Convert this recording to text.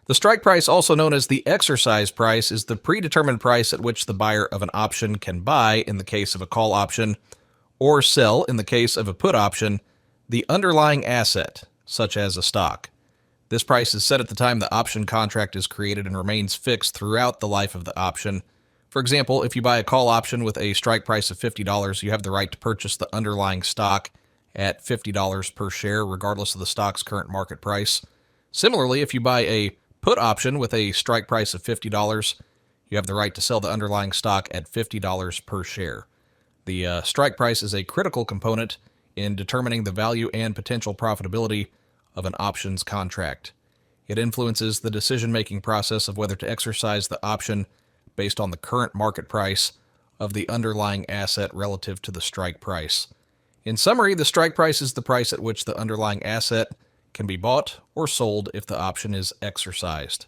The strike price, also known as the exercise price, is the predetermined price at which the buyer of an option can buy, in the case of a call option, or sell, in the case of a put option, the underlying asset, such as a stock. This price is set at the time the option contract is created and remains fixed throughout the life of the option. For example, if you buy a call option with a strike price of $50, you have the right to purchase the underlying stock at $50 per share, regardless of the stock's current market price. Similarly, if you buy a put option with a strike price of $50, you have the right to sell the underlying stock at $50 per share. The strike price is a critical component in determining the value and potential profitability of an options contract. It influences the decision-making process of whether to exercise the option based on the current market price of the underlying asset relative to the strike price. In summary, the strike price is the price at which the underlying asset can be bought or sold if the option is exercised.